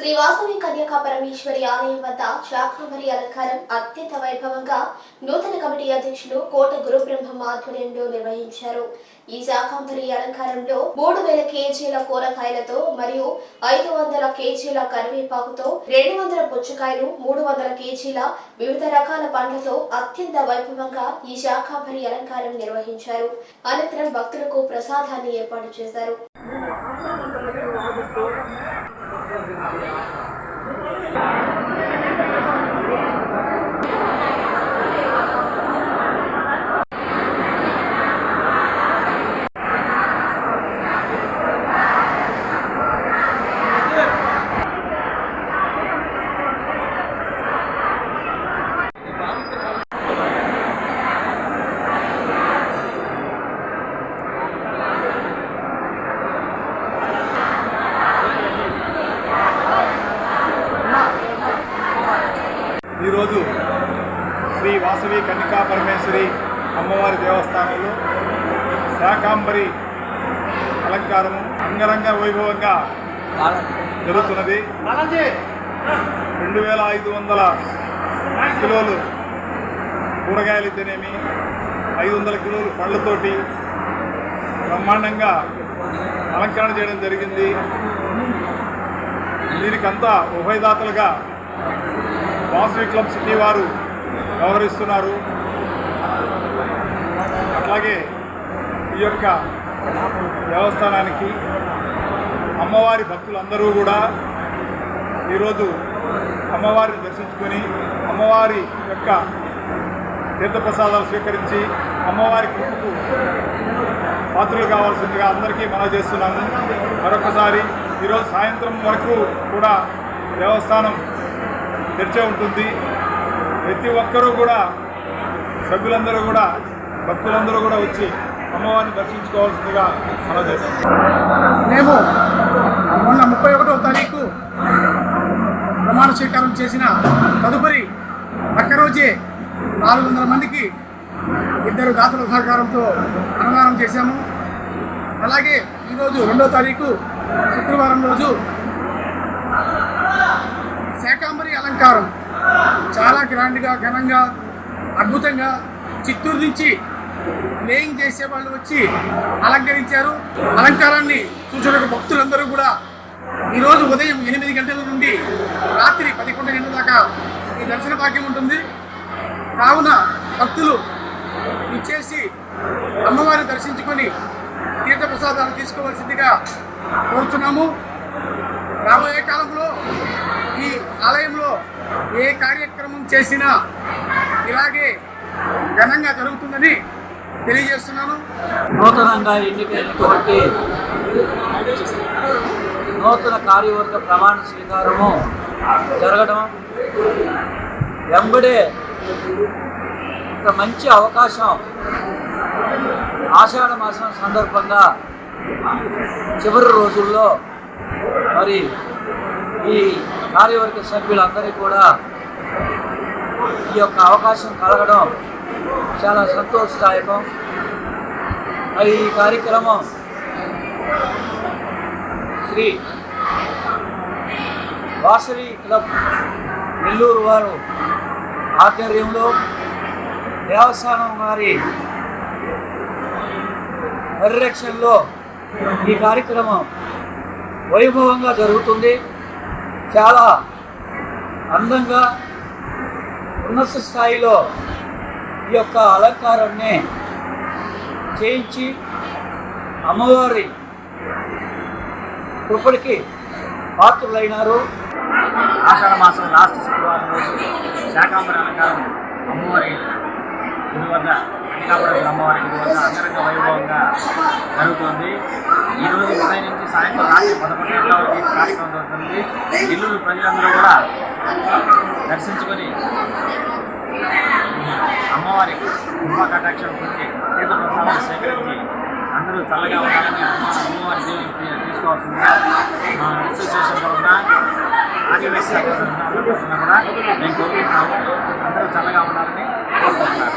శ్రీ వాసవి కన్యకా పరమేశ్వరి ఆలయం వద్ద శాకాంబరి అలంకారం అత్యంత వైభవంగా నూతన కమిటీ అధ్యక్షులు కోట గురుబ్రహ్మం ఆధ్వర్యంలో నిర్వహించారు. ఈ శాకాంబరి అలంకారంలో 3000 కేజీల కూరగాయలతో మరియు 500 కేజీల కరివేపాకుతో 200 పుచ్చకాయలు 300 కేజీల వివిధ రకాల పండ్లతో అత్యంత వైభవంగా ఈ శాకాంబరి అలంకారం నిర్వహించారు. అనంతరం భక్తులకు ప్రసాదాన్ని ఏర్పాటు చేశారు. ఈరోజు శ్రీ వాసవి కన్యకా పరమేశ్వరి అమ్మవారి దేవస్థానంలో శాకాంబరి అలంకారము అంగరంగ వైభవంగా జరుగుతున్నది. 2500 కిలోలు కూరగాయలు అయితేనేమి 500 కిలోలు పళ్ళతోటి బ్రహ్మాండంగా అలంకరణ చేయడం జరిగింది. దీనికంతా ఉభయదాతలుగా వాసవి క్లబ్ సిటీ వారు వ్యవహరిస్తున్నారు. అట్లాగే ఈ యొక్క దేవస్థానానికి అమ్మవారి భక్తులందరూ కూడా ఈరోజు అమ్మవారిని దర్శించుకొని అమ్మవారి యొక్క తీర్థప్రసాదాలు స్వీకరించి అమ్మవారి కృపకు పాత్రలు కావాల్సిందిగా అందరికీ మనవి చేస్తున్నాము. మరొకసారి ఈరోజు సాయంత్రం వరకు కూడా దేవస్థానం తెరిచే ఉంటుంది. ప్రతి ఒక్కరూ కూడా సభ్యులందరూ కూడా భక్తులందరూ కూడా వచ్చి అమ్మవారిని దర్శించుకోవాల్సిందిగా మనం చేస్తున్నాం. మేము మొన్న 31వ తారీఖు ప్రమాణ స్వీకారం చేసిన తదుపరి ఒక్కరోజే 400 మందికి 2 దాతల సహకారంతో అన్నదానం చేశాము. అలాగే ఈరోజు 2వ తారీఖు శుక్రవారం రోజు శాకాంబరి అలంకారం చాలా గ్రాండ్గా ఘనంగా అద్భుతంగా చిత్తూరు నుంచి లేయింగ్ చేసే వాళ్ళు వచ్చి అలంకరించారు. అలంకారాన్ని చూసిన భక్తులందరూ కూడా ఈరోజు ఉదయం 8 గంటల నుండి రాత్రి 11 గంటల దాకా ఈ దర్శన భాగ్యం ఉంటుంది. కావున భక్తులు ఇచ్చేసి అమ్మవారిని దర్శించుకొని తీర్థప్రసాదాలు తీసుకోవాల్సిందిగా కోరుతున్నాము. రాబోయే కాలంలో ఈ ఆలయంలో ఏ కార్యక్రమం చేసినా ఇలాగే ఘనంగా జరుగుతుందని తెలియజేస్తున్నాను. నూతనంగా ఎన్నికైనటువంటి నూతన కార్యవర్గ ప్రమాణ స్వీకారము జరగడం వెంబడే ఒక మంచి అవకాశం ఆషాఢ మాసం సందర్భంగా చివరి రోజుల్లో మరి ఈ కార్యవర్గ సభ్యులందరికీ కూడా ఈ యొక్క అవకాశం కలగడం చాలా సంతోషదాయకం. ఈ కార్యక్రమం శ్రీ వాసవి క్లబ్ నెల్లూరు వారు ఆధ్వర్యంలో దేవస్థానం వారి పరిరక్షణలో ఈ కార్యక్రమం వైభవంగా జరుగుతుంది. చాలా అందంగా ఉన్నత స్థాయిలో ఈ యొక్క అలంకారాన్ని చేయించి అమ్మవారి కృపడికి పాత్రులైనారు. ఆషాఢ మాసం లాస్ట్ శుక్రవారం రోజు శాకాంబరి అలంకారం అమ్మవారి గుడి వద్ద కన్యకాపరమేశ్వరి అమ్మవారి గుడి వద్ద అంగరంగ వైభవంగా జరుగుతుంది. ఈరోజు ఉదయం నుంచి సాయంత్రం రాత్రి 11 గంటల వరకు ఈ కార్యక్రమం జరుగుతుంది. నెల్లూరు ప్రజలందరూ కూడా దర్శించుకొని అమ్మవారి కృపా కటాక్షం పొంది తీర్థప్రసాదాలు స్వీకరించి అందరూ చల్లగా ఉండాలని అమ్మవారి దేవుని తీసుకోవాల్సిందిగా మా అసోసియేషన్ తరఫున ఆదివాసీ కూడా మేము కోరుకుంటున్నాము. అందరూ చల్లగా ఉండాలని కోరుకుంటున్నారు.